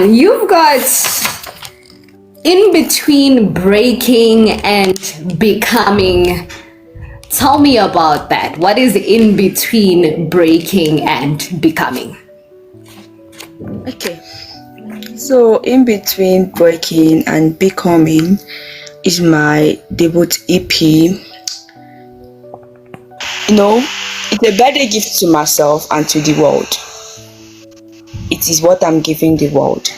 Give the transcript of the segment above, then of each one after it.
You've got in between breaking and becoming. Tell me about that. What is in between breaking and becoming? Okay, so in between breaking and becoming is my debut EP. It's a birthday gift to myself and to the world. It is what I'm giving the world.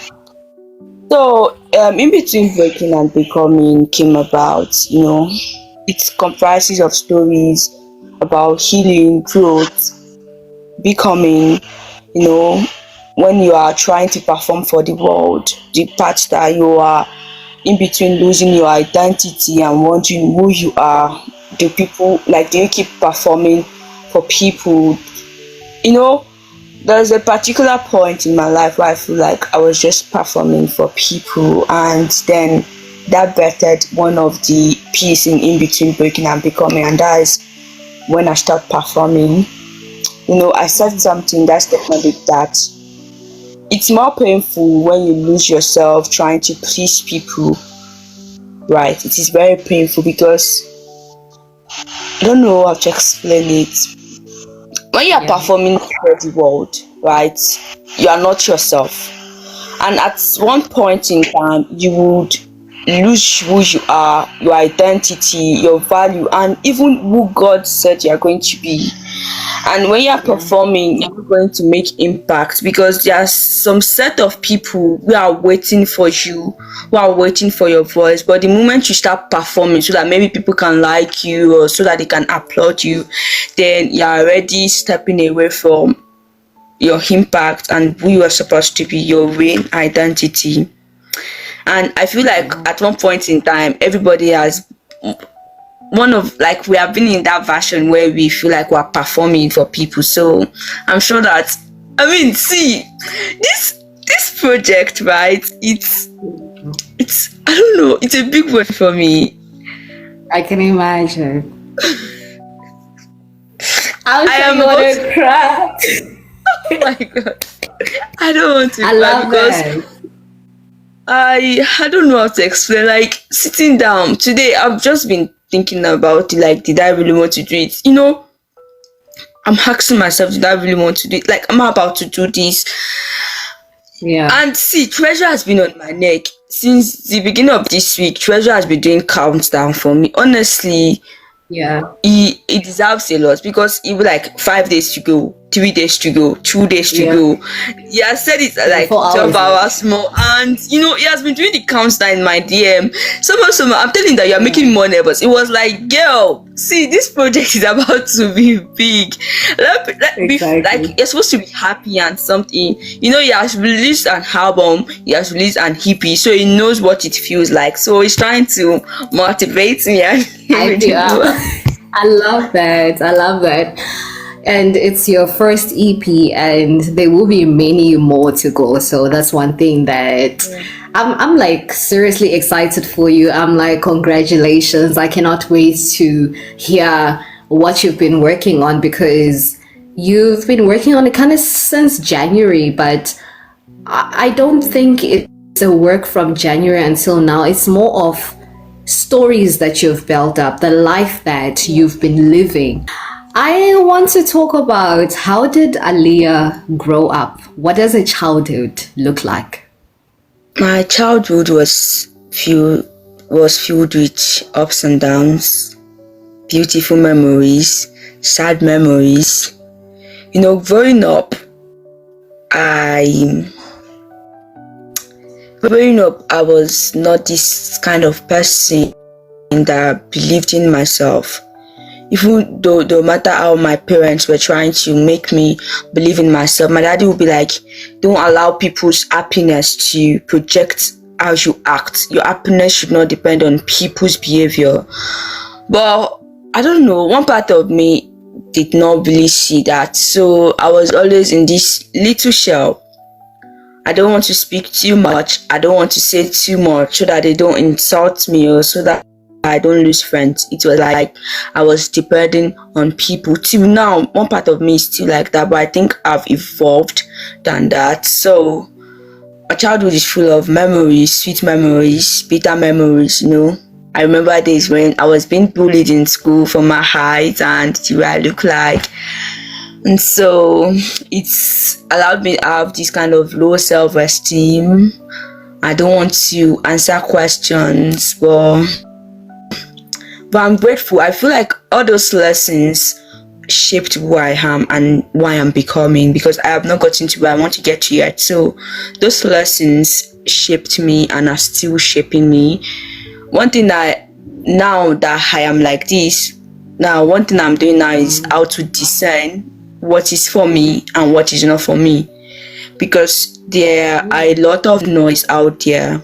So, in between breaking and becoming came about, it comprises of stories about healing, growth, becoming, when you are trying to perform for the world, the part that you are in between losing your identity and wondering who you are, do people like, do you keep performing for people? There's a particular point in my life where I feel like I was just performing for people, and then that bettered one of the pieces in between breaking and becoming, and that is when I start performing. I said something that's definitely that it's more painful when you lose yourself trying to please people, right? It is very painful because I don't know how to explain it. When you are performing for the world, right, you are not yourself, and at one point in time you would lose who you are, your identity, your value, and even who God said you are going to be. And when you are performing, you're going to make impact because there are some set of people who are waiting for you, who are waiting for your voice. But the moment you start performing so that maybe people can like you or so that they can applaud you, then you're already stepping away from your impact and who you are supposed to be, your real identity. And I feel like at one point in time, everybody has we have been in that version where we feel like we're performing for people. So I'm sure that, see, this project, right, it's I don't know, it's a big word for me. I can imagine. I am going to cry. Oh my God, I don't want to I cry love because that. I don't know how to explain. Like, sitting down today, I've just been thinking about it, like, did I really want to do it? I'm asking myself, did I really want to do it? Like, am I about to do this? Yeah. And see, Treasure has been on my neck since the beginning of this week. Treasure has been doing countdown for me. Honestly, Yeah. he deserves a lot because it was like 5 days to go, 3 days to go, 2 days to go. He has said it like 12 hours more, and he has been doing the countdown in my DM. Somehow, I'm telling you that you're making me more nervous. It was like, girl, see, this project is about to be big. Like, you're supposed to be happy and something. He has released an album, he has released an EP, so he knows what it feels like. So he's trying to motivate me and I love that. I love that. And it's your first EP, and there will be many more to go. So that's one thing that I'm like seriously excited for you. I'm like, congratulations. I cannot wait to hear what you've been working on, because you've been working on it kind of since January, but I don't think it's a work from January until now. It's more of stories that you've built up, the life that you've been living. I want to talk about, how did Aliyah grow up? What does a childhood look like? My childhood was filled with ups and downs, beautiful memories, sad memories. Growing up, I was not this kind of person that believed in myself. Even though, no matter how my parents were trying to make me believe in myself, my daddy would be like, don't allow people's happiness to project how you act. Your happiness should not depend on people's behavior. But I don't know, one part of me did not really see that. So I was always in this little shell. I don't want to speak too much. I don't want to say too much so that they don't insult me or so that I don't lose friends. It was like I was depending on people. Till now, one part of me is still like that, but I think I've evolved than that. So my childhood is full of memories, sweet memories, bitter memories, I remember days when I was being bullied in school for my height and the way I look like. And so it's allowed me to have this kind of low self-esteem. I don't want to answer questions, but I'm grateful. I feel like all those lessons shaped who I am and why I'm becoming, because I have not gotten to where I want to get to yet. So those lessons shaped me and are still shaping me. One thing that now that I am like this, one thing I'm doing now is how to discern what is for me and what is not for me, because there are a lot of noise out there.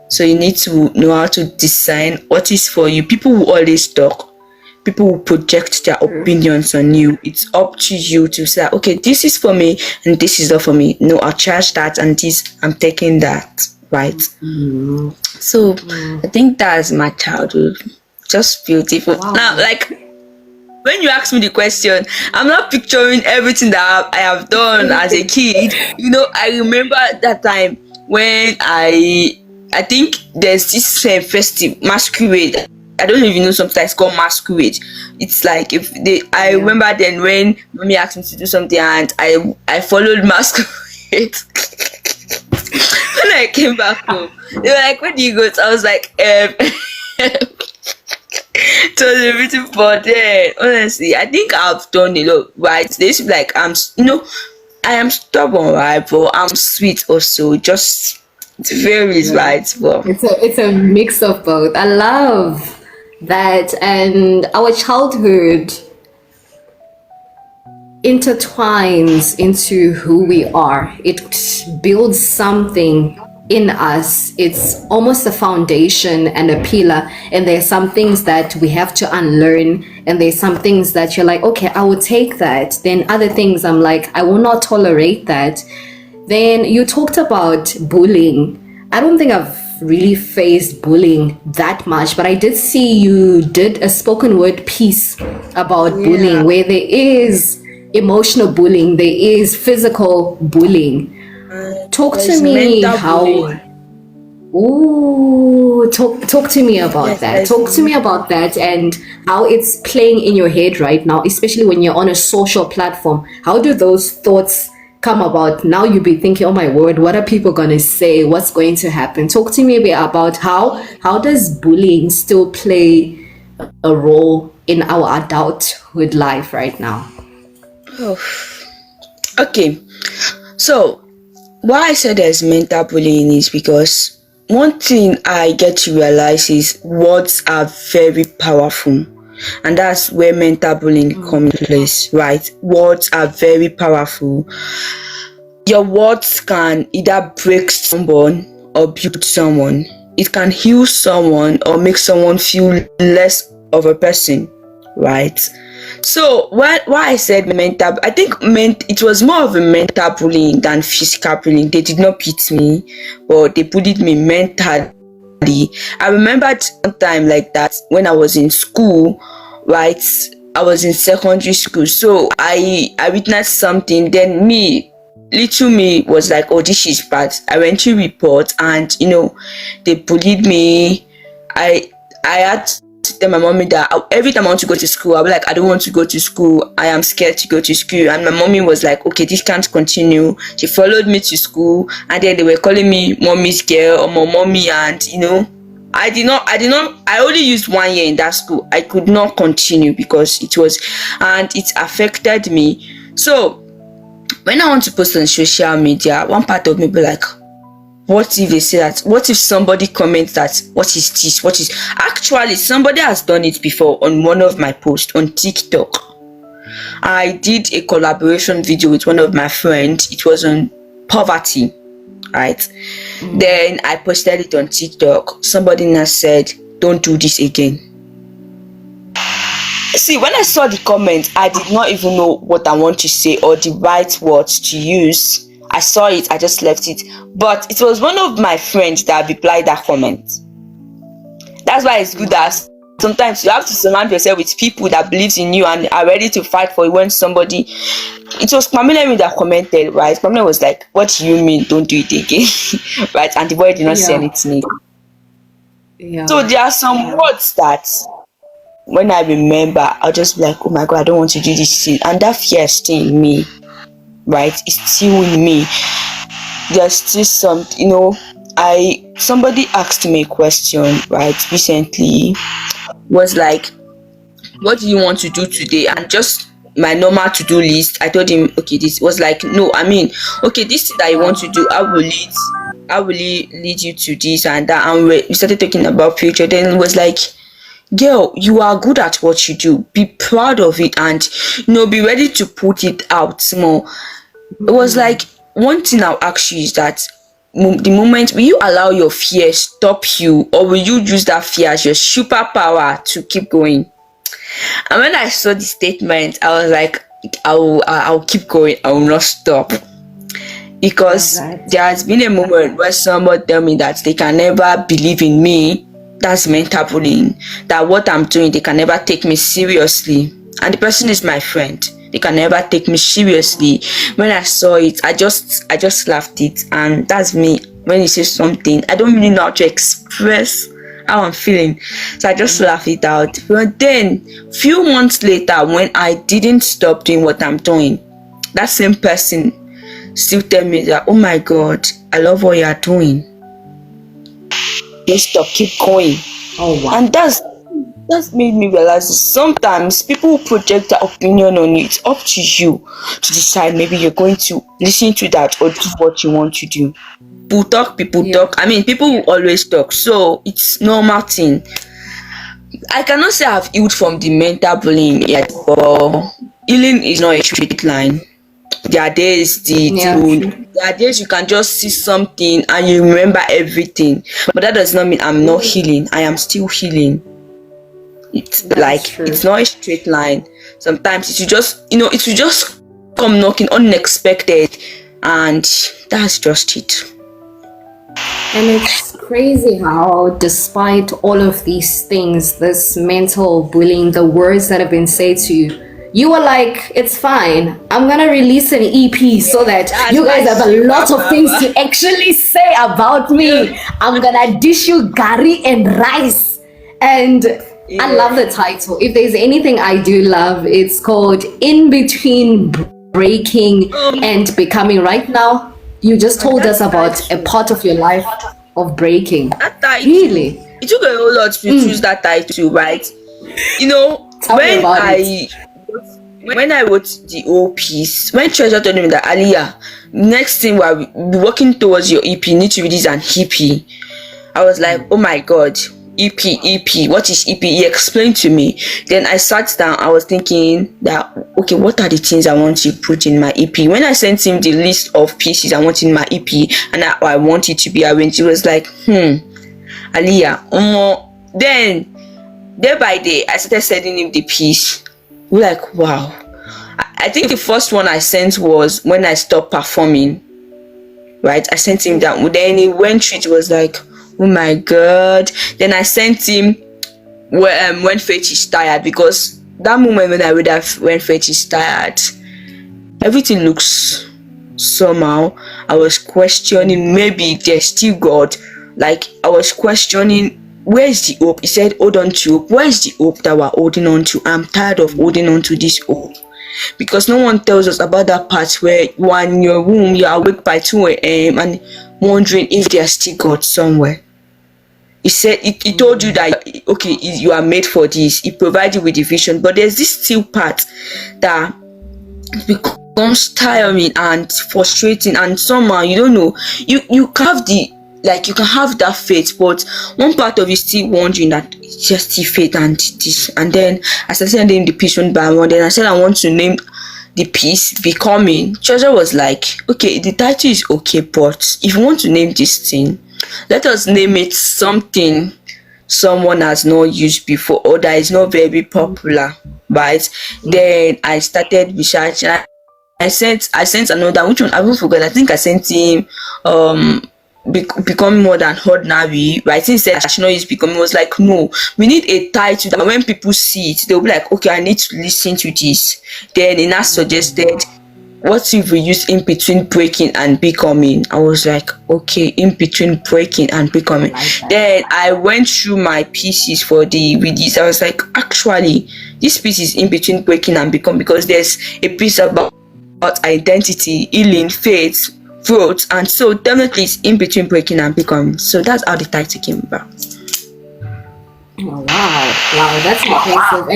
So you need to know how to discern what is for you. People will always talk. People will project their opinions on you. It's up to you to say, okay, this is for me and this is not for me. No, I'll charge that and this, I'm taking that, right? So I think that's my childhood. Just beautiful. Wow. Now, like, when you ask me the question, I'm not picturing everything that I have done as a kid. I remember that time when I think there's this festive masquerade. I don't even know, sometimes called masquerade. It's like I remember then when mommy asked me to do something and I followed masquerade. When I came back home, they were like, "Where do you go?" So I was like, it was a beautiful, but then honestly, I think I've done a lot, right? This is like I am stubborn, right? But I'm sweet also. Just it varies, right? But It's a mix of both. I love that, and our childhood intertwines into who we are. It builds something in us. It's almost a foundation and a pillar, and there's some things that we have to unlearn, and there's some things that you're like, okay, I will take that. Then other things I'm like, I will not tolerate that. Then you talked about bullying. I don't think I've really faced bullying that much, but I did see you did a spoken word piece about bullying, where there is emotional bullying, there is physical bullying. Talk to me how. bullying. Ooh, talk to me about Yes, that. Talk to me about that and how it's playing in your head right now, especially when you're on a social platform. How do those thoughts come about? Now you'll be thinking, oh my word, what are people gonna say? What's going to happen? Talk to me a bit about how does bullying still play a role in our adulthood life right now? Oh. Okay, so why I said there's mental bullying is because one thing I get to realize is words are very powerful, and that's where mental bullying comes in place, right? Words are very powerful. Your words can either break someone or build someone. It can heal someone or make someone feel less of a person, right? So why I said mental, I think it was more of a mental bullying than physical bullying. They did not beat me, but they bullied me mentally. I remembered one time like that when I was in school, right? I was in secondary school, so I witnessed something. Then little me was like, oh, this is bad. I went to report, and they bullied me. I had to tell my mommy that every time I want to go to school, I'll be like, I don't want to go to school. I am scared to go to school. And my mommy was like, okay, this can't continue. She followed me to school, and then they were calling me mommy's girl or my mommy, and I only used 1 year in that school. I could not continue because it affected me. So when I want to post on social media, one part of me be like, what if they say that? What if somebody comments that? What is this? Actually, somebody has done it before on one of my posts on TikTok. I did a collaboration video with one of my friends. It was on poverty, right? Then I posted it on TikTok. Somebody now said, don't do this again. See, when I saw the comment, I did not even know what I want to say or the right words to use. I saw it, I just left it. But it was one of my friends that replied that comment. That's why it's good that sometimes you have to surround yourself with people that believes in you and are ready to fight for you when somebody, it was Pamela that commented, right? Pamela was like, what do you mean don't do it again? Right? And the boy did not say Yeah. anything. Yeah. So there are some words that when I remember, I'll just be like, oh my god, I don't want to do this thing. And that fear is still in me, right? It's still in me. There's still some, somebody asked me a question, right, recently, was like, what do you want to do today? And just my normal to-do list, I told him, okay, this was like, no, I mean, okay, this thing that you want to do, I will lead you to this and that. And we started talking about future. Then it was like, girl, you are good at what you do. Be proud of it and be ready to put it out more. It was like, one thing I'll ask you is that the moment, will you allow your fear stop you, or will you use that fear as your superpower to keep going? And when I saw the statement, I was like, I'll keep going. I will not stop. Because there has been a moment where someone tell me that they can never believe in me. That's mental bullying. That what I'm doing, they can never take me seriously. And the person is my friend. They can never take me seriously. When I saw it, I just laughed it. And that's me. When you say something, I don't really know how to express how I'm feeling. So I just laughed it out. But then, few months later, when I didn't stop doing what I'm doing, that same person still tell me that, oh my god, I love what you are doing. Don't stop, keep going. Oh wow. And that's made me realize that sometimes people project their opinion on you. It's up to you to decide. Maybe you're going to listen to that or do what you want to do. People talk. I mean, people will always talk, so it's normal thing. I cannot say I've healed from the mental bullying yet, but healing is not a straight line. There are days there are days you can just see something and you remember everything, but that does not mean I'm not healing. I am still healing. It's not a straight line. Sometimes it will just come knocking unexpected, and that's just it. And it's crazy how, despite all of these things, this mental bullying, the words that have been said to you, you were like, it's fine. I'm gonna release an EP so that you guys have a lot of things to actually say about me. I'm gonna dish you gari and rice. And I love the title. If there's anything I do love, it's called In Between Breaking and Becoming. Right now, you just told us about a part of your life of breaking. That title, really? It took a whole lot to choose that title, right? Tell me about it. When I wrote the whole piece, when Treasure told me that, Aliyah, next thing we'll be working towards your EP, you need to release an EP. I was like, oh my god, EP, what is EP? He explained to me. Then I sat down, I was thinking that, okay, what are the things I want to put in my EP? When I sent him the list of pieces I want in my EP and I want it to be arranged, he was like, Aliyah, then day by day, I started sending him the piece. We're like, wow. I think the first one I sent was when I stopped performing, right? I sent him that. Then he went through it, was like, oh my god. Then I sent him when Faith is tired, because that moment when I read that when Faith is tired, everything looks somehow. I was questioning, maybe there's still God. Like, I was questioning, where's the hope? He said, hold on to hope. Where's the hope that we're holding on to? I'm tired of holding on to this hope. Because no one tells us about that part where you are in your room, you are awake by 2 a.m. and wondering if there's still God somewhere. He said, he told you that, okay, you are made for this. He provided you with the vision. But there's this still part that becomes tiring and frustrating, and somehow, you don't know, you can have you can have that faith, but one part of you still wondering that it's just still faith and this. And then I started sending the piece one by one. Then I said I want to name the piece Becoming. Treasure was like, okay, the title is okay, but if you want to name this thing, let us name it something someone has not used before or that is not very popular, right? Then I started researching. I sent another, which one I will forget. I think I sent him become more than ordinary. Writing said I should not use becoming. Was like, no, we need a title that when people see it, they'll be like, okay, I need to listen to this. Then it now suggested, what if we use in between breaking and becoming? I was like, okay, in between breaking and becoming. Then I went through my pieces for the release. I was like, actually, this piece is in between breaking and becoming, because there's a piece about identity, healing, faith, growth, and so definitely it's in between breaking and becoming. So that's how the title came about. Oh, wow, that's impressive,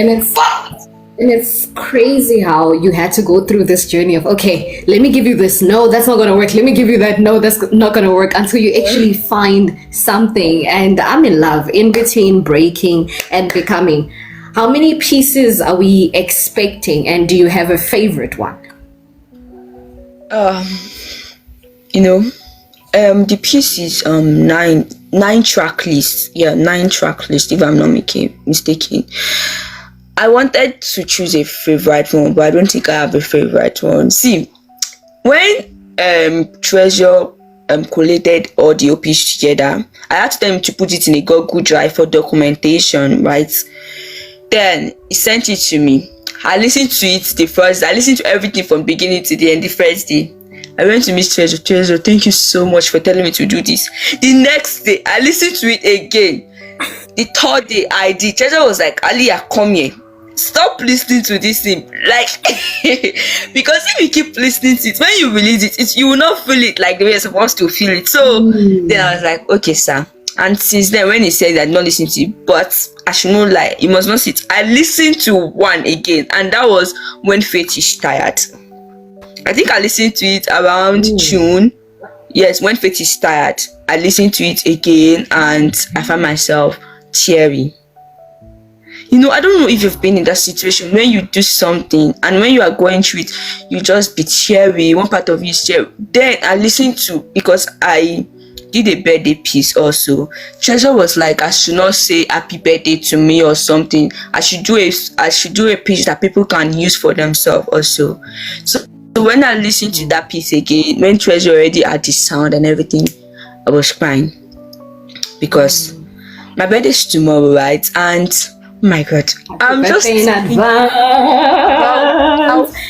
and it's crazy how you had to go through this journey of, okay, let me give you this, no, that's not gonna work, let me give you that, no, that's not gonna work, until you actually find something. And I'm in love. In between breaking and becoming, how many pieces are we expecting, and do you have a favorite one? The piece is nine track list. Yeah, 9-track list, if I'm not mistaken. I wanted to choose a favorite one, but I don't think I have a favorite one. See, when Treasure collated all the OPs together, I asked them to put it in a Google Drive for documentation, right? Then he sent it to me. I listened to it I listened to everything from beginning to the end the first day. I went to Miss Treasure. Treasure, thank you so much for telling me to do this. The next day, I listened to it again. The third day, I did. Treasure was like, Aliyah, come here. Stop listening to this thing. Like, because if you keep listening to it, when you release it, you will not feel it like the way you're supposed to feel it. So then I was like, okay, sir. And since then, when he said that not listen to it, but I should not lie, you must not sit. I listened to one again, and that was When Faith is Tired. I think I listened to it around June. Yes, When Faith is Tired. I listened to it again, and I found myself teary. I don't know if you've been in that situation when you do something and when you are going through it, you just be teary. One part of you is teary. Then I listened to, because I did a birthday piece also. Treasure was like, I should not say happy birthday to me or something. I should do a piece that people can use for themselves also. So when I listened to that piece again, when Treasure already had the sound and everything, I was crying, because my birthday is tomorrow, right? And oh my God, I'm just in advance.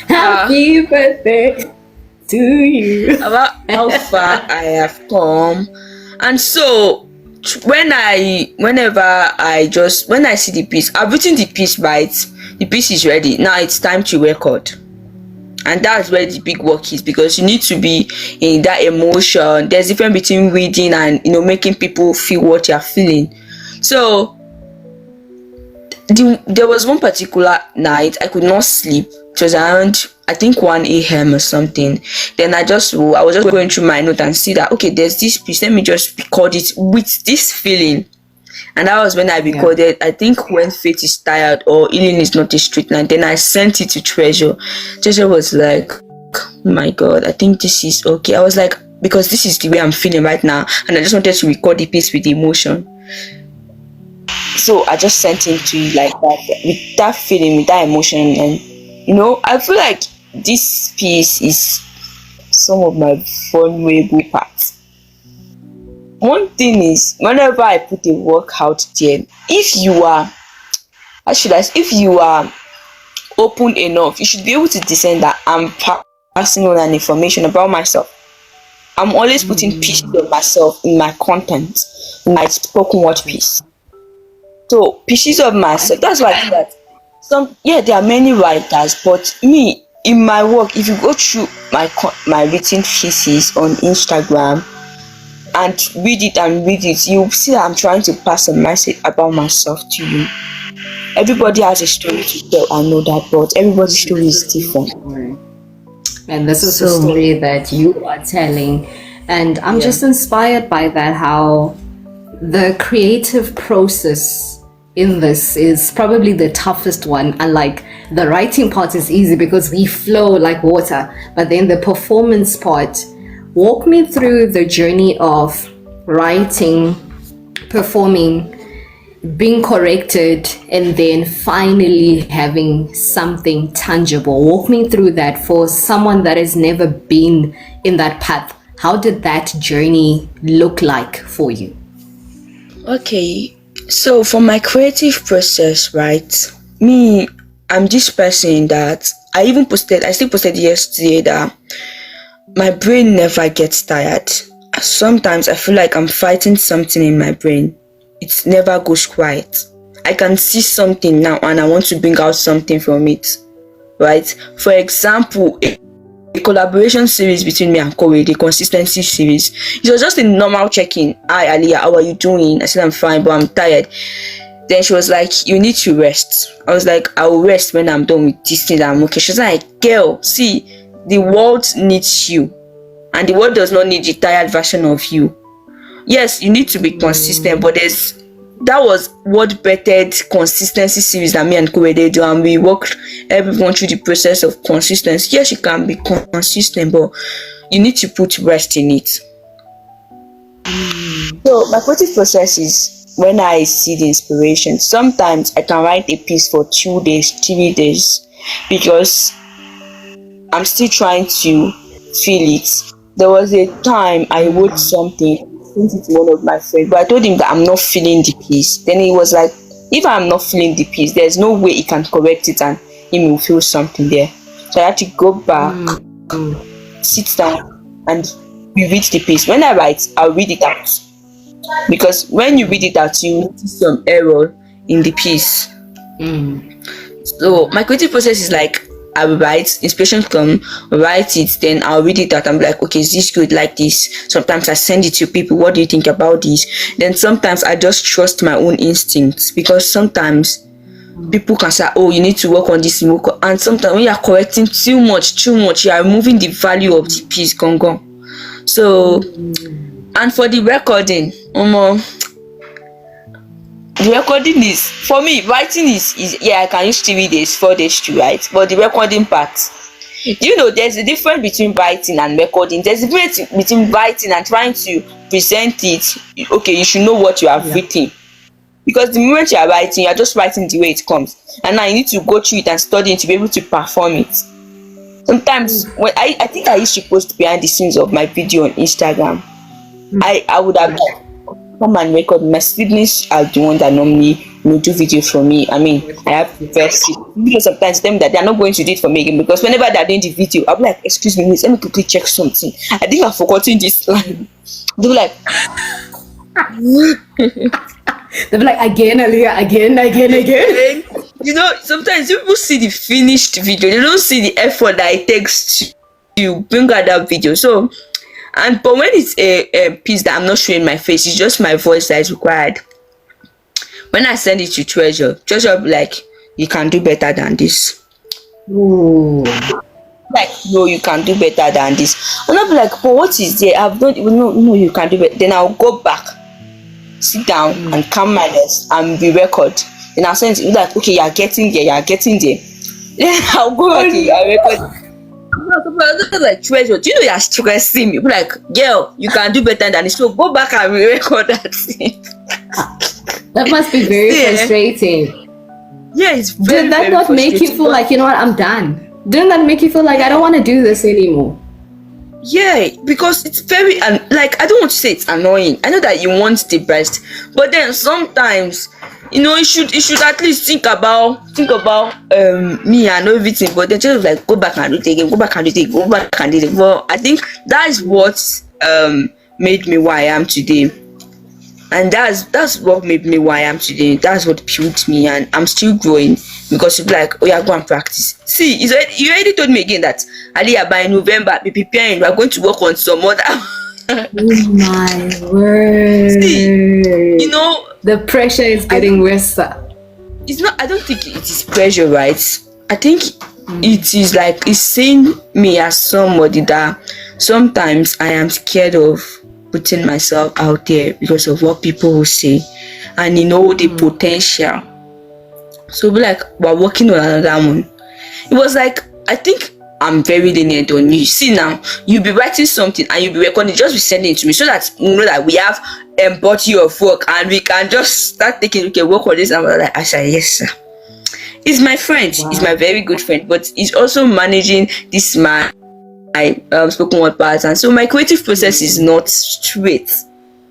Happy birthday to you. About how far I have come. And so when I see the piece, I've written the piece, right? The piece is ready. Now it's time to record. And that's where the big work is, because you need to be in that emotion. There's a difference between reading and making people feel what you're feeling. So there was one particular night I could not sleep. It was around, I think, 1 a.m. or something. Then I was just going through my note and see that, okay, there's this piece, let me just record it with this feeling. And that was when I recorded, I think, When Faith is Tired or Healing is Not a Street Night. Then I sent it to Treasure. Treasure was like, oh my God, I think this is okay. I was like, because this is the way I'm feeling right now, and I just wanted to record the piece with emotion. So I just sent it to you like that, with that feeling, with that emotion. And I feel like this piece is some of my vulnerable parts. One thing is, whenever I put a work out there, if you are open enough, you should be able to discern that I'm passing on an information about myself. I'm always putting pieces of myself in my content, in my spoken word piece. So pieces of myself. That's why I do that. There are many writers, but me, in my work, if you go through my written pieces on Instagram and read it, you'll see that I'm trying to pass a message about myself to you. Everybody has a story to tell, I know that, but everybody's story is different. And this is a story that you are telling, and I'm just inspired by that, how the creative process in this is probably the toughest one. Unlike the writing part is easy because we flow like water, but then the performance part, walk me through the journey of writing, performing, being corrected, and then finally having something tangible. Walk me through that for someone that has never been in that path. How did that journey look like for you? Okay, so for my creative process, right? I'm this person that I still posted yesterday that my brain never gets tired. Sometimes I feel like I'm fighting something in my brain. It never goes quiet. I can see something now and I want to bring out something from it, right? For example, a collaboration series between me and Kobe, the consistency series. It was just a normal check-in. Hi Aliyah, how are you doing? I said I'm fine, but I'm tired. Then she was like, you need to rest. I was like, I will rest when I'm done with this thing that I'm okay. She was like, girl, see, the world needs you. And the world does not need the tired version of you. Yes, you need to be consistent, but that was what bettered consistency series that me and Kobe did, and we walked everyone through the process of consistency. Yes, you can be consistent, but you need to put rest in it. So my creative process is when I see the inspiration. Sometimes I can write a piece for 2 days, 3 days, because I'm still trying to feel it. There was a time I wrote something, sent it to one of my friends, but I told him that I'm not feeling the piece. Then he was like, if I'm not feeling the piece, there's no way he can correct it and he will feel something there. So I had to go back, sit down, and reread the piece. When I write, I'll read it out. Because when you read it out, you notice some error in the piece. So my creative process is like, I will write, inspiration come, write it, then I'll read it out. I'm like, okay, is this good? Like this. Sometimes I send it to people. What do you think about this? Then sometimes I just trust my own instincts, because sometimes people can say, oh, you need to work on this, and sometimes when you are correcting too much, you are removing the value of the piece. Gone. So, and for the recording, the recording is, for me, writing is yeah, I can use 3 days, 4 days to write, but the recording part, you know, there's a difference between writing and recording. There's a difference between writing and trying to present it. Okay, you should know what you have written, because the moment you are writing, you are just writing the way it comes, and now you need to go through it and study it to be able to perform it. Sometimes when I think I used to post behind the scenes of my video on Instagram, I would have come and record. My siblings are the one that normally do videos for me. I mean, I have first because sometimes them that they are not going to do it for me again, because whenever they're doing the video, I'll be like, excuse me, let me quickly check something. I think I've forgotten this line. They'll be like, they'll be like, again, Aliyah, again. You know, sometimes people see the finished video, they don't see the effort that it takes to bring out that video. So, but when it's a piece that I'm not showing my face, it's just my voice that is required. When I send it to Treasure will be like, you can do better than this. Ooh. Like, no, you can do better than this. And I'll be like, but what is there? I've done, no, you can do better. Then I'll go back, sit down and calm my nerves and re-record. Then I'll send it, like, okay, you're getting there. Then I'll go back and record. Like, Treasure, do you know you're stressing me? Be like, girl, you can do better than this. So go back and re-record that thing. That must be very frustrating. Yeah, it's very, did that very not make you feel like, you know what, I'm done? Didn't that make you feel like I don't want to do this anymore? Yeah, because it's very like, I don't want to say it's annoying. I know that you want the best, but then sometimes, you know, you should at least think about me and everything. But then just like go back and do it again, Well, I think that is what made me why I am today. And that's what made me why I am today. That's what built me, and I'm still growing, because it's like, oh yeah, go and practice. See, you already told me again that, Aliyah, by November, be preparing. We are going to work on some other. Oh my word! See, you know, the pressure is getting worse. It's not. I don't think it is pressure, right? I think it is like, it's seeing me as somebody that sometimes I am scared of putting myself out there because of what people will say, and you know, the potential. So be like, we're working on another one. It was like, I think I'm very lenient on you. See, now you'll be writing something and you'll be recording, just be sending it to me, so that you know that we have body of work and we can just start taking, okay, work on this. And we're like, I said, yes sir. He's my friend. Wow. He's my very good friend, but he's also managing this my my spoken word parts, and so my creative process is not straight.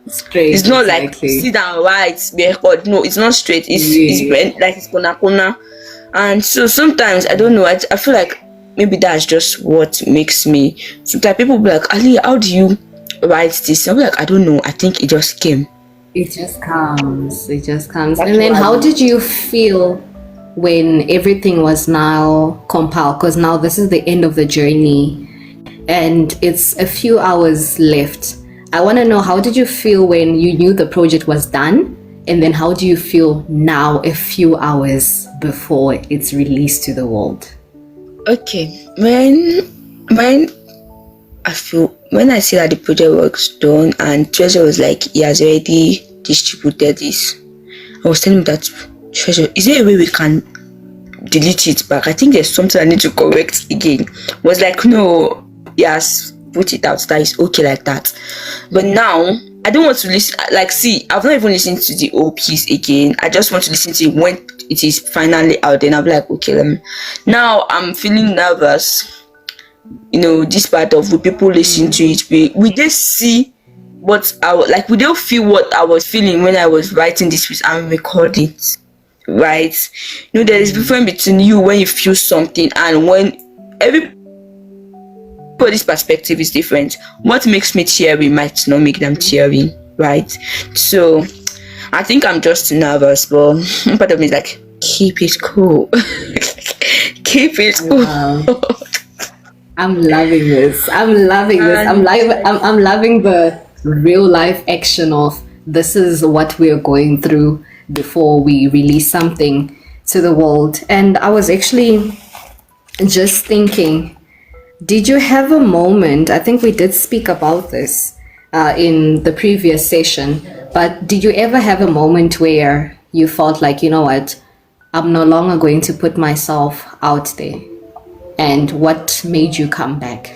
Straight. It's not like exactly. sit down write record. No, it's not straight. It's like it's corner. And so sometimes I don't know. I feel like maybe that's just what makes me. Sometimes people be like, Ali, how do you write this? I'm like, I don't know. I think it just came. It just comes. It just comes. That's And then, why- how did you feel when everything was now compiled? Because now this is the end of the journey, and it's a few hours left. I want to know, how did you feel when you knew the project was done, and then how do you feel now, a few hours before it's released to the world? Okay, when I see that the project was done and Treasure was like, he has already distributed this, I was telling him that, Treasure, is there a way we can delete it back? I think there's something I need to correct again. Was like, no, yes, put it out, that is okay like that. But now I don't want to listen, like, see, I've not even listened to the old piece again. I just want to listen to it when it is finally out. Then I'll be like, okay, now I'm feeling nervous. You know, this part of when people listen to it, we did see what I was like, we don't feel what I was feeling when I was writing this piece and recording it, right? You know, there is a difference between you when you feel something and when everybody's perspective is different. What makes me teary might not make them teary, right? So I think I'm just nervous, but part of me is like, keep it cool. Keep it cool. Wow. I'm loving this. I'm loving the real life action of this is what we're going through before we release something to the world. And I was actually just thinking, did you have a moment? I think we did speak about this in the previous session, but did you ever have a moment where you felt like, you know what, I'm no longer going to put myself out there? And what made you come back?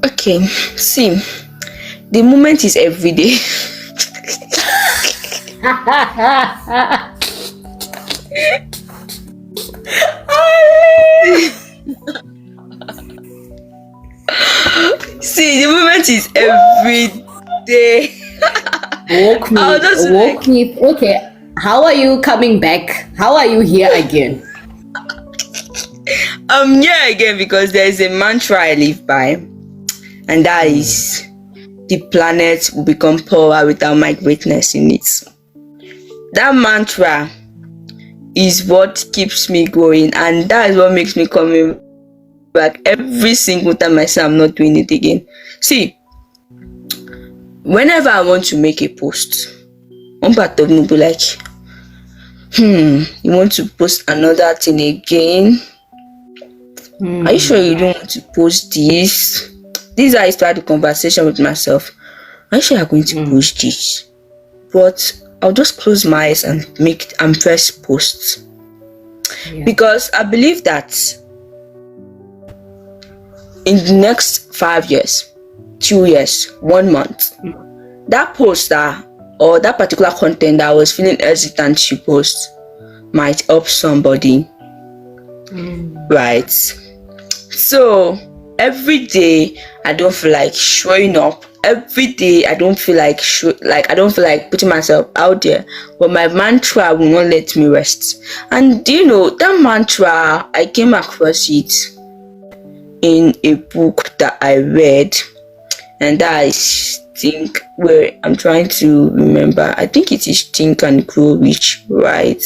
Okay, see, the moment is every day. See, the moment is every day. Walk me. Okay, how are you coming back? How are you here again? I'm here again because there is a mantra I live by, and that is, the planet will become poorer without my greatness in it. That mantra is what keeps me going, and that is what makes me come back every single time I say I'm not doing it again. See, whenever I want to make a post, one part of me will be like, you want to post another thing again? Are you sure you don't want to post this? This is how I start the conversation with myself. Are you sure you're going to post this? But I'll just close my eyes and press post. Yeah. Because I believe that in the next 5 years, 2 years, 1 month, that poster or that particular content that I was feeling hesitant to post might help somebody. Right? So every day I don't feel like showing up. Every day I don't feel like putting myself out there. But my mantra will not let me rest. And do you know that mantra? I came across it in a book that I read, and I think where I'm trying to remember. I think it is Think and Grow Rich, right?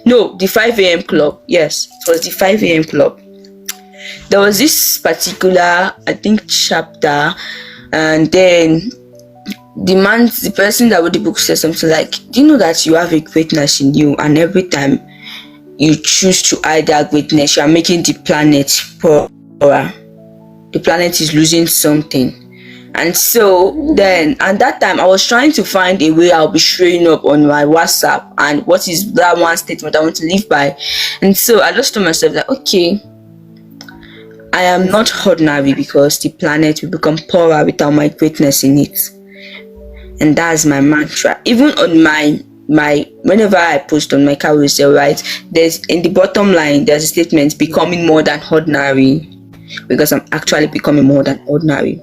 No, the 5 a.m. club. Yes, it was the 5 a.m. club. There was this particular, I think, chapter, and then the person that wrote the book said something like, do you know that you have a greatness in you, and every time you choose to hide that greatness, you are making the planet poorer. The planet is losing something. And so then, at that time, I was trying to find a way I'll be showing up on my WhatsApp and what is that one statement I want to live by. And so I just told myself that, okay, I am not ordinary because the planet will become poorer without my greatness in it. And that's my mantra. Even on my whenever I post on my carousel, right, there's in the bottom line, there's a statement, becoming more than ordinary. because I'm actually becoming more than ordinary.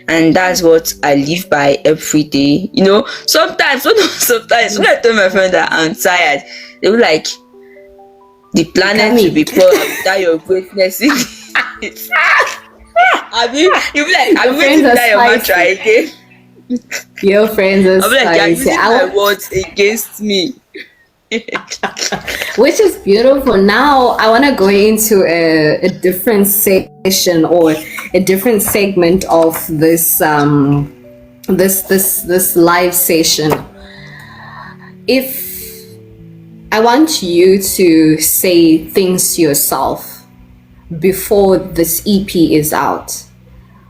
And that's what I live by every day. Sometimes sometimes when I tell my friend that I'm tired, they will like, the planet will be poor without your greatness. I mean, you'll be like, I'm waiting for your mantra again. Your friends are I'll be like, you're spicy. using my words against me. Which is beautiful. Now I want to go into a different section or a different segment of this this live session. If I want you to say things to yourself before this EP is out.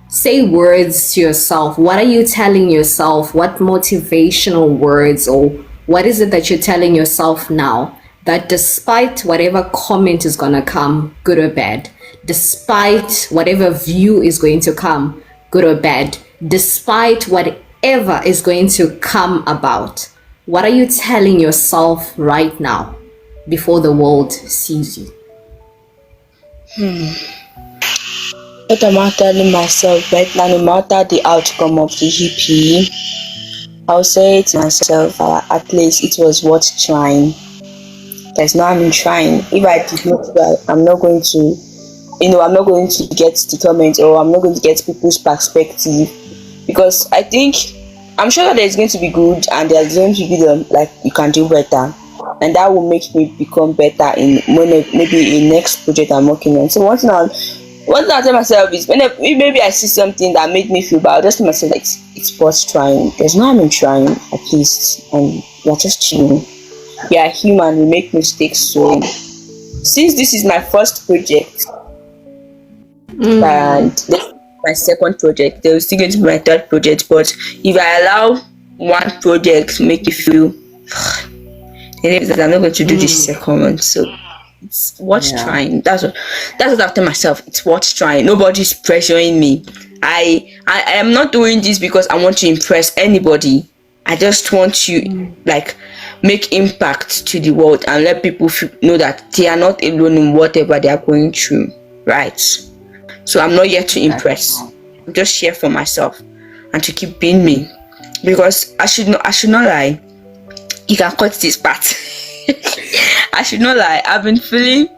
Say words to yourself. What are you telling yourself? What motivational words, or what is it that you're telling yourself now, that despite whatever comment is going to come, good or bad, despite whatever view is going to come, good or bad, despite whatever is going to come about, what are you telling yourself right now before the world sees you? What am I telling myself right now, no matter the outcome of the EP? I'll say to myself, at least it was worth trying. There's no harm in trying. If I did not try, I'm not going to get the comment, or I'm not going to get people's perspective, because I'm sure that there's going to be good and there's going to be like, you can do better, and that will make me become better in maybe in next project I'm working on. So one thing I tell myself is, maybe I see something that made me feel bad, I'll just tell myself like, it's worth trying. There's no harm in trying, at least, and we're just chilling. We are human, we make mistakes. So since this is my first project, and this is my second project, there will still going to be my third project, but if I allow one project to make me feel I'm not going to do this second one, so it's worth trying. That's what I tell myself. It's worth trying. Nobody's pressuring me. I am not doing this because I want to impress anybody. I just want to like make impact to the world and let people know that they are not alone in whatever they are going through, right? So I'm not here to impress. I'm just here for myself and to keep being me, because I should not lie. You can cut this part. I should not lie. I've been feeling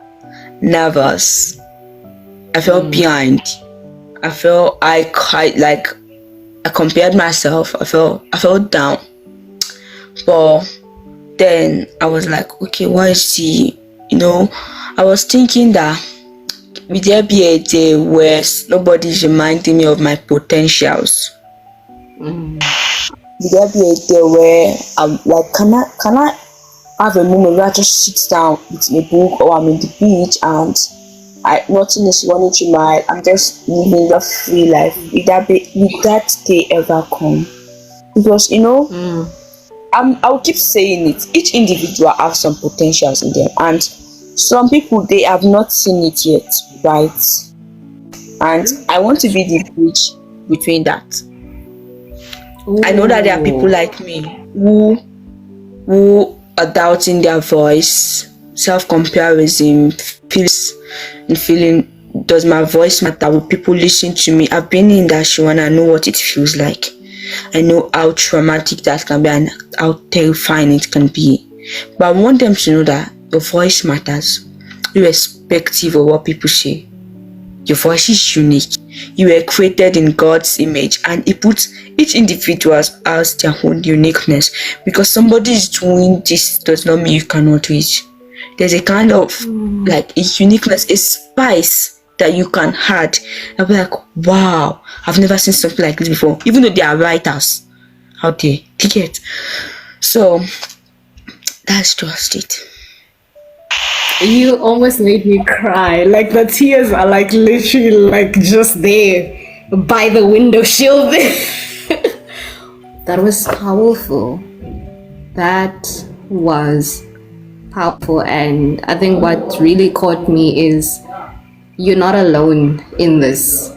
nervous. I felt behind. I felt I compared myself. I felt down. But then I was like, okay, why is he? I was thinking that, will there be a day where nobody's reminding me of my potentials? Will there be a day where I'm like, can I have a moment where I just sit down with a book, or I'm in the beach and nothing is running through my head, I'm just living the free life? Will that day ever come? Because I'll keep saying it, each individual has some potentials in them, and some people, they have not seen it yet, right? And I want to be the bridge between that. Ooh. I know that there are people like me who are doubting their voice, self-comparison, feeling, does my voice matter? Will people listen to me? I've been in that show and I know what it feels like. I know how traumatic that can be and how terrifying it can be. But I want them to know that your voice matters, irrespective of what people say. Your voice is unique. You were created in God's image, and He puts each individual as their own uniqueness. Because somebody is doing this does not mean you cannot do it. There's a kind of like a uniqueness, a spice that you can add. I'll be like, wow, I've never seen something like this before. Even though they are writers out there, get. So that's just it. You almost made me cry. Like the tears are like literally like just there by the window shield. That was powerful. That was powerful. And I think what really caught me is you're not alone in this.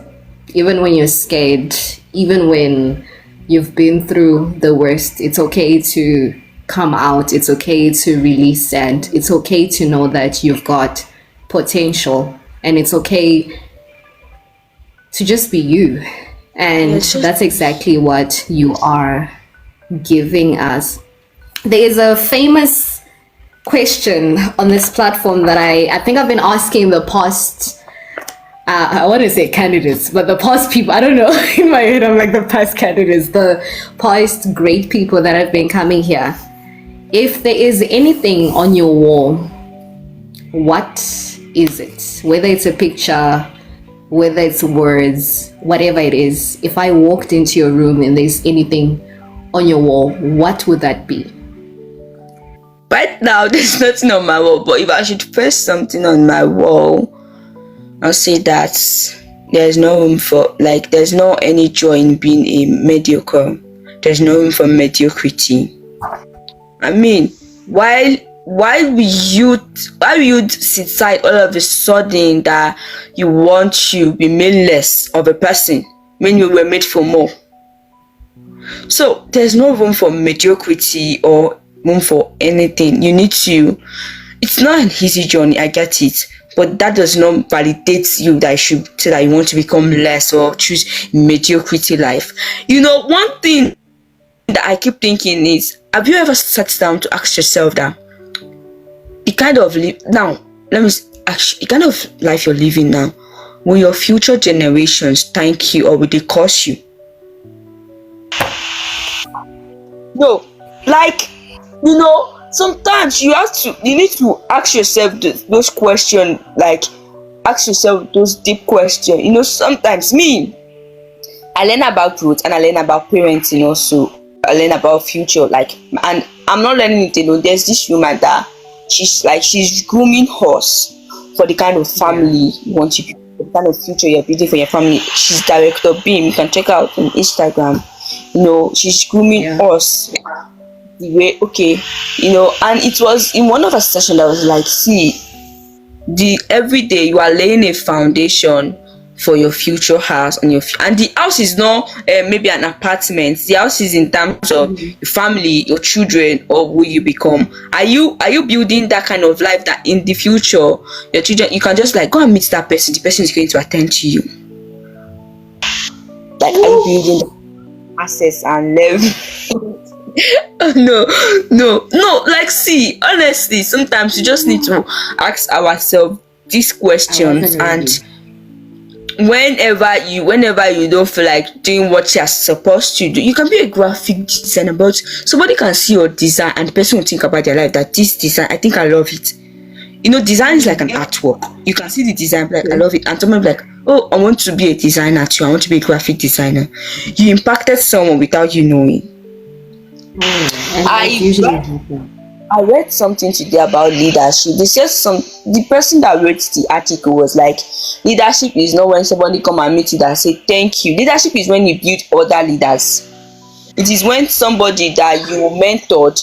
Even when you're scared, even when you've been through the worst, it's okay to come out. It's okay to release that. It's okay to know that you've got potential, and it's okay to just be you. And that's exactly what you are giving us. There is a famous question on this platform that I think I've been asking the past I want to say candidates, but the past people, I don't know, in my head I'm like the past candidates, the past great people that have been coming here. If there is anything on your wall, what is it? Whether it's a picture, whether it's words, whatever it is, if I walked into your room and there's anything on your wall, what would that be? Right now, there's nothing on my wall, but if I should press something on my wall, I'll say that there's no room for, like, there's no any joy in being a mediocre. There's no room for mediocrity. I mean, why will you sit side all of a sudden that you want to be made less of a person when you were made for more? So there's no room for mediocrity or room for anything. You need to, it's not an easy journey, I get it, but that does not validate you that you should say that you want to become less or choose mediocrity life. You know, one thing that I keep thinking is, have you ever sat down to ask yourself that the kind of the kind of life you're living now, will your future generations thank you or will they curse you? No, like, you know, sometimes you need to ask yourself those questions, like ask yourself those deep questions. You know, sometimes I learn about growth and I learn about parenting also. I learn about future, like, and I'm not learning it alone. There's this woman that she's grooming us for the kind of family you want to be, the kind of future you're building for your family. She's Director Beam. You can check her out on Instagram. You know, she's grooming us the way, okay, you know, and it was in one of her sessions that was like, see, every day you are laying a foundation for your future house, and the house is not maybe an apartment. The house is in terms of your family, your children, or who you become. Are you building that kind of life that in the future your children, you can just like go and meet that person, the person is going to attend to you? Like, are you building access and live? No, like, see, honestly, sometimes you just need to ask ourselves these questions, and whenever you don't feel like doing what you're supposed to do, you can be a graphic designer, but somebody can see your design and the person will think about their life that this design, I think I love it. You know, design is like an artwork. You can see the design, like, I love it, and someone be like, oh, I want to be a designer too, I want to be a graphic designer. You impacted someone without you knowing. I read something today about leadership. They said the person that wrote the article was like, leadership is not when somebody come and meet you that say thank you. Leadership is when you build other leaders. It is when somebody that you mentored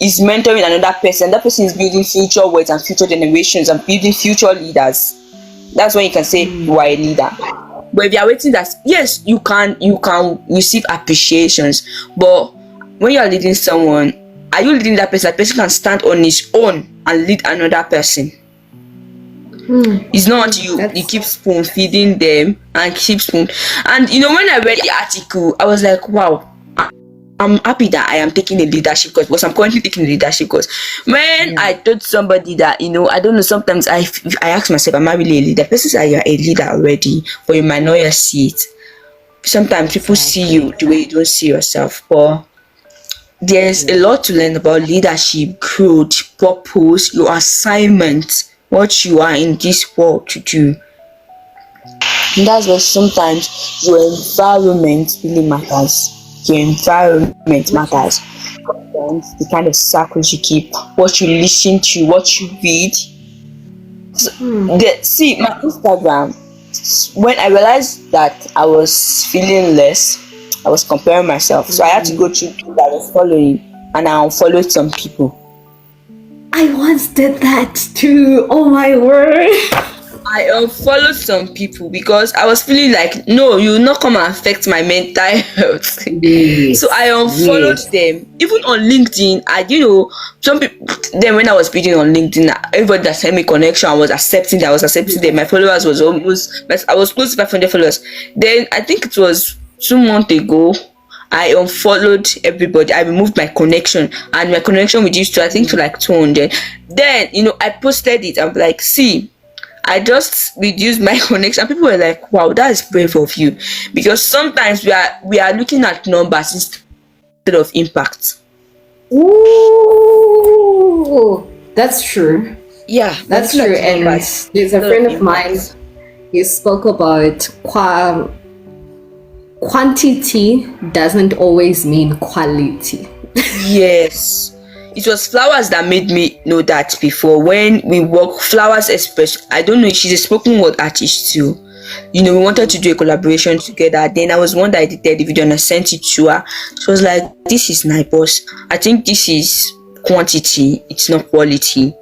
is mentoring another person. That person is building future words and future generations and building future leaders. That's when you can say you are a leader. But if you are waiting, that yes, you can receive appreciations, but when you are leading someone, are you leading that person? That person can stand on his own and lead another person. It's not you keep spoon feeding them and keep spoon. And you know, when I read the article, I was like, wow, I'm happy that I am taking a leadership course, because I'm currently taking a leadership course. When I told somebody that, you know, I don't know, sometimes I ask myself, am I really a leader? Person says you're a leader already, but you might not yet see it. Sometimes people see you the way you don't see yourself, but there's a lot to learn about leadership, growth, purpose, your assignment, what you are in this world to do. And that's where sometimes your environment really matters. Your environment matters. The kind of circles you keep, what you listen to, what you read. See, my Instagram, when I realized that I was feeling less, I was comparing myself, so I had to go through people that I was following, and I unfollowed some people. I once did that too. Oh my word! I unfollowed some people because I was feeling like, no, you will not come and affect my mental health. So Yes, I unfollowed yes. them. Even on LinkedIn, some people, then when I was building on LinkedIn, everybody that sent me connection, I was accepting that, I was accepting them. My followers was almost, I was close to 500 followers. Then I think it was 2 months ago, I unfollowed everybody. I removed my connection, and my connection reduced to, I think, to like 200. Then I posted it. I'm like, see, I just reduced my connection. And people were like, wow, that is brave of you. Because sometimes we are looking at numbers instead of impact. Ooh, that's true. Yeah, we're That's looking true. at And numbers there's a instead friend of of mine. impact. He spoke about quantity doesn't always mean quality. Yes. It was flowers that made me know that before. When we work, flowers especially, I don't know, she's a spoken word artist too. We wanted to do a collaboration together. Then I was one that edited the video and I sent it to her. She was like, this is my boss. I think this is quantity, it's not quality.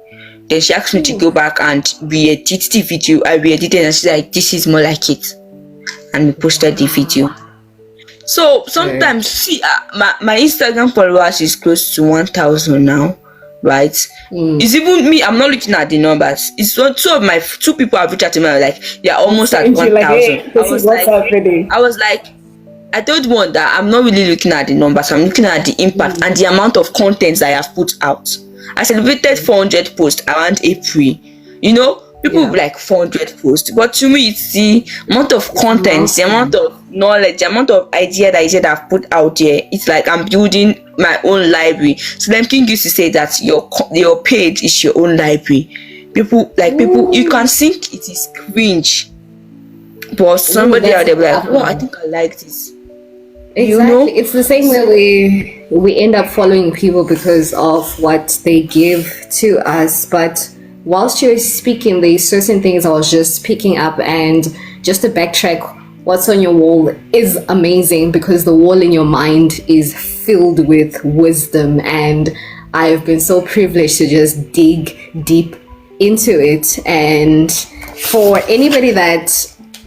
Then she asked me to go back and re-edit the video. I re-edited and she's like, this is more like it. And we posted the video. So sometimes, see, my Instagram followers is close to 1,000 now, right? It's even me. I'm not looking at the numbers. It's two people have reached out to me like they're almost at 1,000. Like, hey, I was like, I told one that I'm not really looking at the numbers. I'm looking at the impact and the amount of contents I have put out. I celebrated 400 posts around April. People like 400 posts, but to me it's the amount of content, the amount of knowledge, the amount of idea that I said I've put out there. It's like I'm building my own library. So then King used to say that your page is your own library. People, you can think it is cringe, but somebody out there be like, oh, I think I like this. Exactly. It's the same way we end up following people because of what they give to us. But whilst you're speaking, there's certain things I was just picking up, and just to backtrack, what's on your wall is amazing because the wall in your mind is filled with wisdom, and I've been so privileged to just dig deep into it. And for anybody that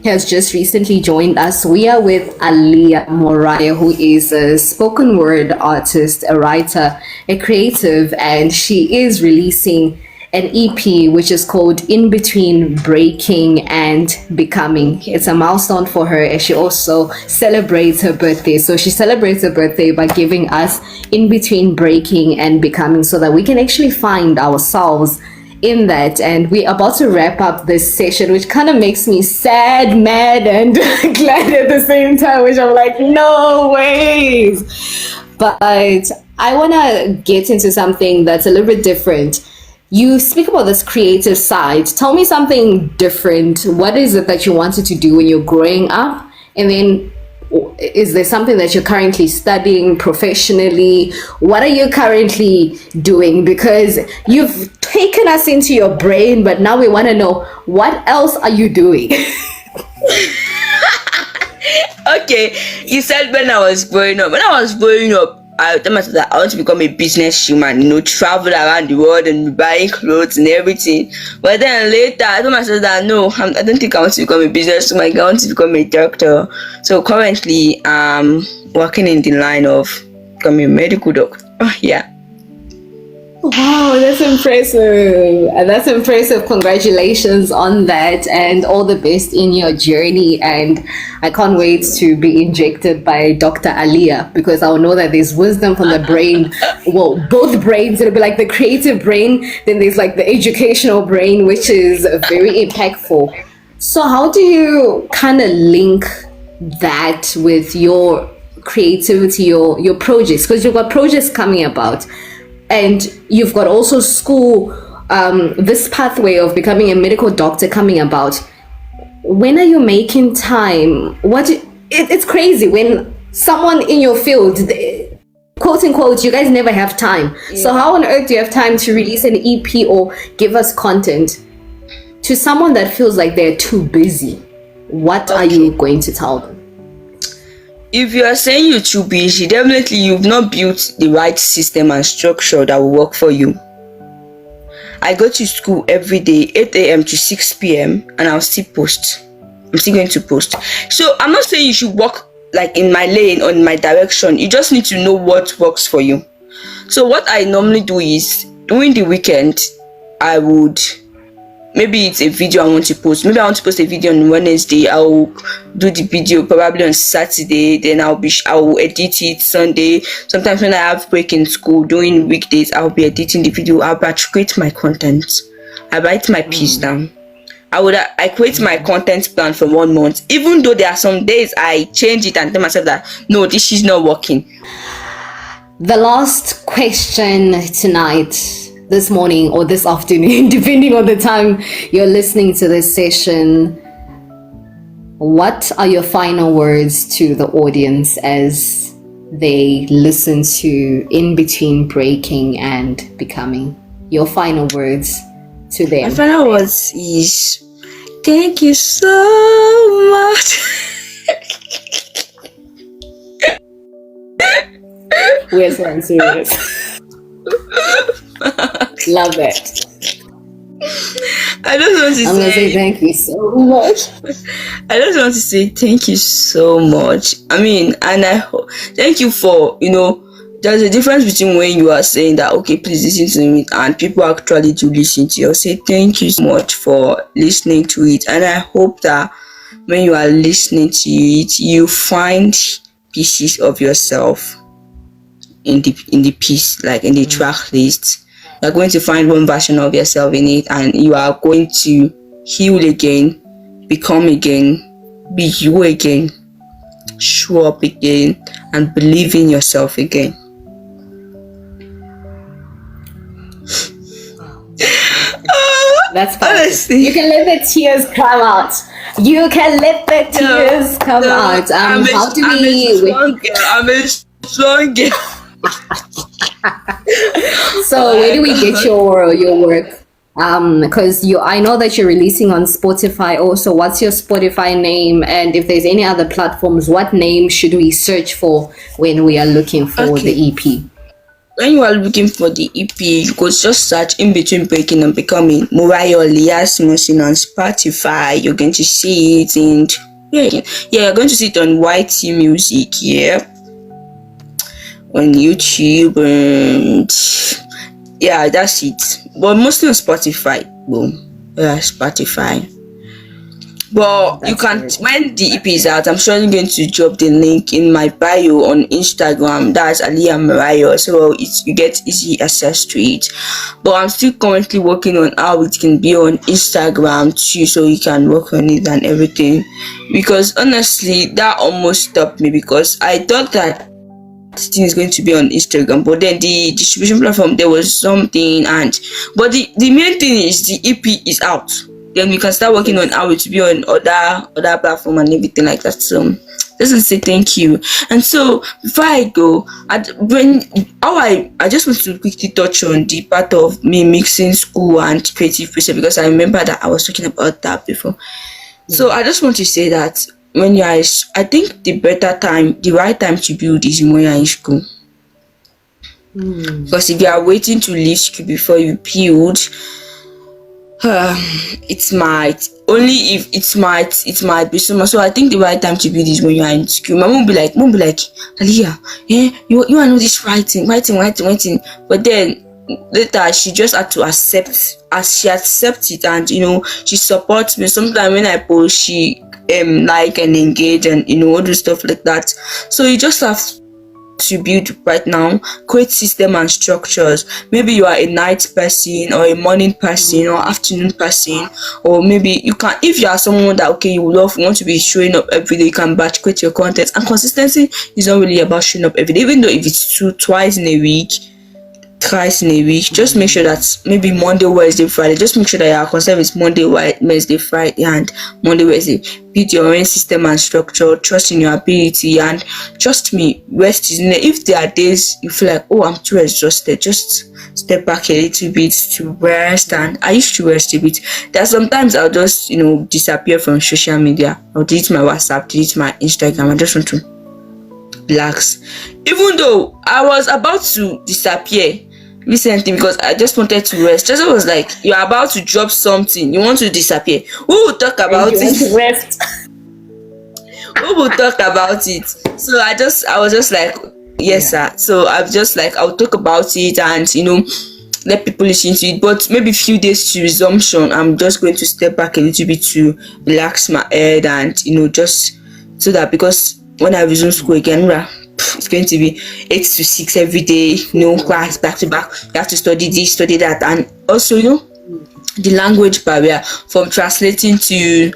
has just recently joined us, we are with Aliyah Moraya, who is a spoken word artist, a writer, a creative, and she is releasing an EP which is called In Between Breaking and Becoming. It's a milestone for her, and she also celebrates her birthday. So she celebrates her birthday by giving us In Between Breaking and Becoming so that we can actually find ourselves in that. And we're about to wrap up this session, which kind of makes me sad, mad, and glad at the same time, which I'm like, no ways. But I want to get into something that's a little bit different. You speak about this creative side. Tell me something different. What is it that you wanted to do when you're growing up? And then is there something that you're currently studying professionally? What are you currently doing? Because you've taken us into your brain, but now we want to know, what else are you doing? Okay, you said when I was growing up. I told myself that I want to become a businesswoman, travel around the world and buying clothes and everything. But then later, I told myself that no, I don't think I want to become a businesswoman. I want to become a doctor. So currently, I'm working in the line of becoming a medical doctor. Yeah. Wow, that's impressive. That's impressive. Congratulations on that, and all the best in your journey. And I can't wait to be injected by Dr. Aliyah, because I'll know that there's wisdom from the brain. Well, both brains. It'll be like the creative brain, then there's like the educational brain, which is very impactful. So how do you kind of link that with your creativity, your projects? Because you've got projects coming about, and you've got also school, this pathway of becoming a medical doctor coming about. When are you making time? It's crazy when someone in your field, quote unquote, you guys never have time. Yeah. So how on earth do you have time to release an EP or give us content to someone that feels like they're too busy? What are you going to tell them? If you are saying you're too busy, definitely you've not built the right system and structure that will work for you. I go to school every day, 8 a.m. to 6 p.m., and I'll still post. I'm still going to post. So I'm not saying you should walk like in my lane or in my direction. You just need to know what works for you. So what I normally do is during the weekend, I would, maybe it's a video I want to post. Maybe I want to post a video on Wednesday. I'll do the video probably on Saturday. Then I will edit it Sunday. Sometimes when I have break in school during weekdays, I'll be editing the video. I'll create my content. I write my piece down. I create my content plan for 1 month. Even though there are some days I change it and tell myself that no, this is not working. The last question tonight, this morning or this afternoon, depending on the time you're listening to this session. What are your final words to the audience as they listen to In Between Breaking and Becoming? Your final words to them. My final words is thank you so much. We're so serious. Love it. I just want to I'm gonna say thank you so much. I just want to say thank you so much. I mean, and I hope thank you for, there's a difference between when you are saying that, okay, please listen to me, and people actually do listen to you. I'll say thank you so much for listening to it. And I hope that when you are listening to it, you find pieces of yourself in the piece, like in the track list. You're going to find one version of yourself in it, and you are going to heal again, become again, be you again, show up again, and believe in yourself again. That's powerful. Honestly, you can let the tears come out. You can let the tears come out. I'm a strong girl. So where do we get your work? Because I know that you're releasing on Spotify also. What's your Spotify name? And if there's any other platforms, what name should we search for when we are looking for the EP? When you are looking for the EP, you could just search In Between Breaking and Becoming Murayo Lias Musin on Spotify. You're going to see it, and you're going to see it on YT Music, on YouTube, and that's it. But mostly on Spotify. Spotify. Well, you can, when the EP is out, I'm surely going to drop the link in my bio on Instagram. That's Aliyah Murayo, so you get easy access to it. But I'm still currently working on how it can be on Instagram too, so you can work on it and everything. Because honestly, that almost stopped me, because I thought that thing is going to be on Instagram, but then the distribution platform, there was something, but the main thing is the EP is out. Then we can start working on how it to be on other platform and everything like that. So just say thank you. And so before I go, I just want to quickly touch on the part of me mixing school and creative process, because I remember that I was talking about that before. So I just want to say that when I think the right time to build is when you're in school. Because if you are waiting to leave school before you build, it might be so much. So I think the right time to build is when you are in school. My mom will be like, Aliyah, you are not this writing. But then later she just had to accept it, and she supports me. Sometimes when I post, she like and engage, and all the stuff like that. So you just have to build right now, create system and structures. Maybe you are a night person, or a morning person, or afternoon person, or maybe you can, if you are someone that you want to be showing up every day, you can batch create your content. And consistency is not really about showing up every day, even though if it's twice in a week, thrice in a week, just make sure that maybe Monday, Wednesday, Friday, just make sure that your concept is Monday, Wednesday, Friday, and Monday, Wednesday. Build your own system and structure, trust in your ability, and trust me, rest is needed. If there are days you feel like, I'm too exhausted, just step back a little bit to rest. And I used to rest a bit. There are sometimes I'll just disappear from social media. I'll delete my WhatsApp, delete my Instagram. I just want to relax. Even though I was about to disappear, recently because I just wanted to rest. Just was like, you're about to drop something, you want to disappear. Who will talk And about you want to it? rest. Who will talk about it? So I was just like, yes, Yeah. sir. So I'm just like, I'll talk about it and let people listen to it. But maybe few days to resumption, I'm just going to step back a little bit to relax my head and just so that because when I resume school again, it's going to be 8 to 6 every day, class back to back. You have to study this, study that, and also the language barrier from translating to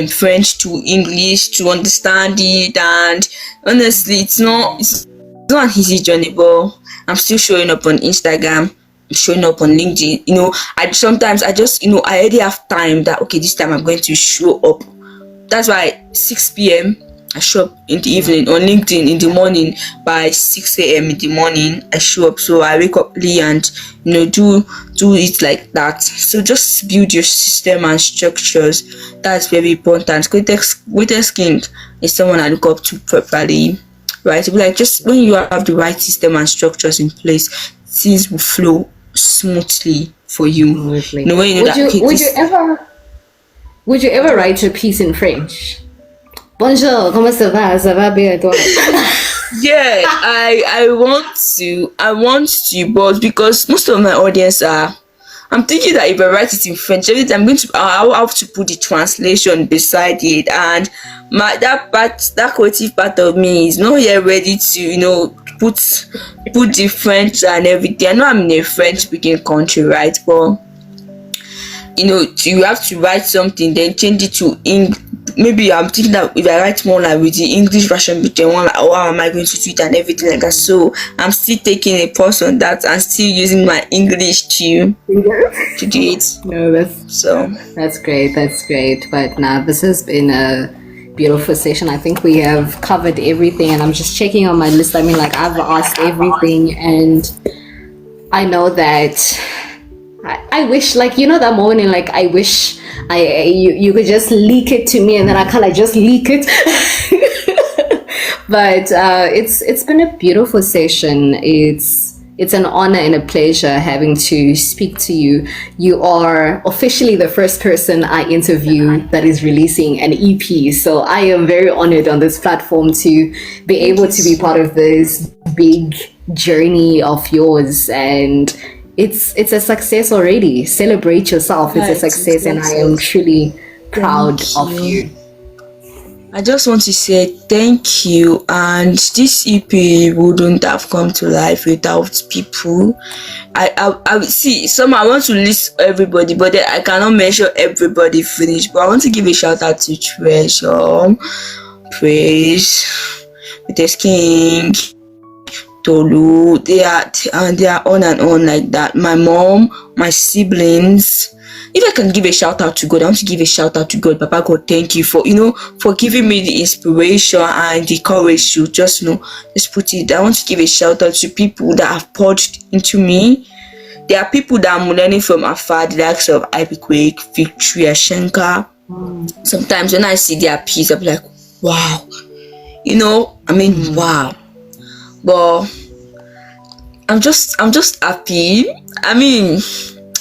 French to English to understand it. And honestly, it's not an easy journey, but I'm still showing up on Instagram, I'm showing up on LinkedIn. I just I already have time that okay, this time I'm going to show up. That's why 6 p.m. I show up in the evening on LinkedIn. In the morning by 6 a.m. in the morning I show up. So I wake up early and do it like that. So just build your system and structures. That's very important. Greatest king is someone I look up to properly. Right? Like just when you have the right system and structures in place, things will flow smoothly for you. Smoothly. When you know that okay, Would you ever write a piece in French? Bonjour, comment ça va? Ça va bien et toi? yeah, I want to, but because most of my audience are, I'm thinking that if I write it in French, everything I'll have to put the translation beside it, and that creative part of me is not yet ready to put the French and everything. I know I'm in a French speaking country, right? But you have to write something, then change it to English. Maybe I'm thinking that if I write more like with the English version, but then one like, oh, how am I going to do it and everything like that? So I'm still taking a pause on that and still using my English to do it. No, that's great. That's great. But now this has been a beautiful session. I think we have covered everything, and I'm just checking on my list. I mean, like I've asked everything, and I know that I wish, like that morning, like I wish you could just leak it to me, and then I kind of just leak it. But it's been a beautiful session. It's an honor and a pleasure having to speak to you. You are officially the first person I interview that is releasing an EP. So I am very honored on this platform to be able to be part of this big journey of yours. And it's a success already. Celebrate yourself. It's a success, and I am truly proud of you. I just want to say thank you, and this EP wouldn't have come to life without people. I see some. I want to list everybody, but then I cannot mention everybody finish. But I want to give a shout out to Treasure, Praise, Vites King, Tolu. They are on and on like that. My mom, my siblings. If I can give a shout out to God, I want to give a shout out to God. Papa God, thank you for giving me the inspiration and the courage to just put it. I want to give a shout out to people that have poured into me. There are people that I'm learning from afar, the likes of Ipquake, Victoria, Shenka. Sometimes when I see their piece, I'm like, wow. Wow. But I'm just happy.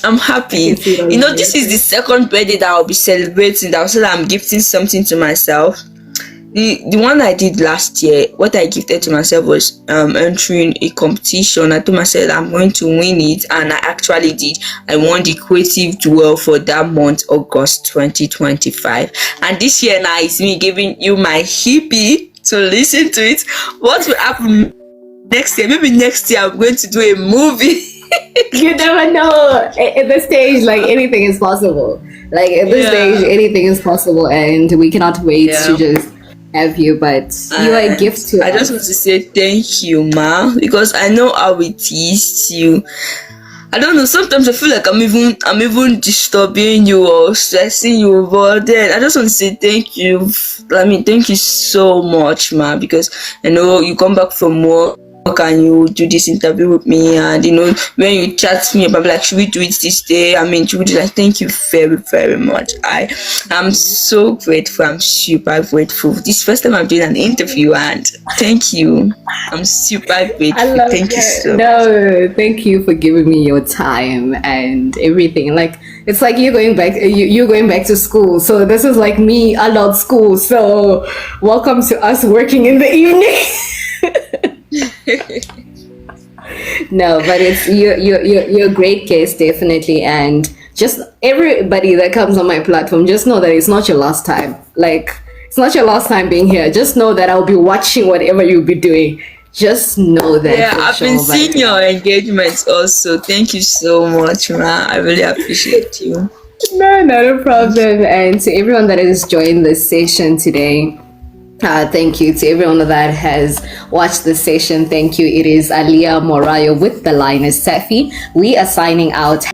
I'm happy. This is the second birthday that I'll be celebrating. That also I'm gifting something to myself. The one I did last year, what I gifted to myself was entering a competition. I told myself I'm going to win it, and I actually did. I won the creative duel for that month, August 2025. And this year now is me giving you my hippie to listen to it. What will happen next year? Maybe next year I'm going to do a movie. You never know. At this stage, like anything is possible. Like at this stage, anything is possible, and we cannot wait to just have you. But you are a gift to us. I just want to say thank you, ma, because I know how it is to. I don't know. Sometimes I feel like I'm even disturbing you or stressing you, but then I just want to say thank you. Thank you so much, ma, because I know you come back from work. can you do this interview with me? And when you chat to me about like, should we do it this day? I mean, should we do like, thank you very, very much. I am so grateful. I'm super grateful. This is the first time I'm doing an interview, and thank you. I'm super grateful. I love Thank you that. so much. No, thank you for giving me your time and everything. Like it's like you're going back. You're going back to school. So this is like me adult school. So welcome to us working in the evening. No, but it's you're a great guest, definitely, and just everybody that comes on my platform, just know that it's not your last time. Like it's not your last time being here. Just know that I'll be watching whatever you'll be doing. Just know that. Yeah, for I've sure, been but- seeing your engagements also. Thank you so much, ma. I really appreciate you. No, not a problem. And to everyone that has joined this session today, thank you. To everyone that has watched the session, thank you. It is Alia Morayo with The Line is Safi. We are signing out.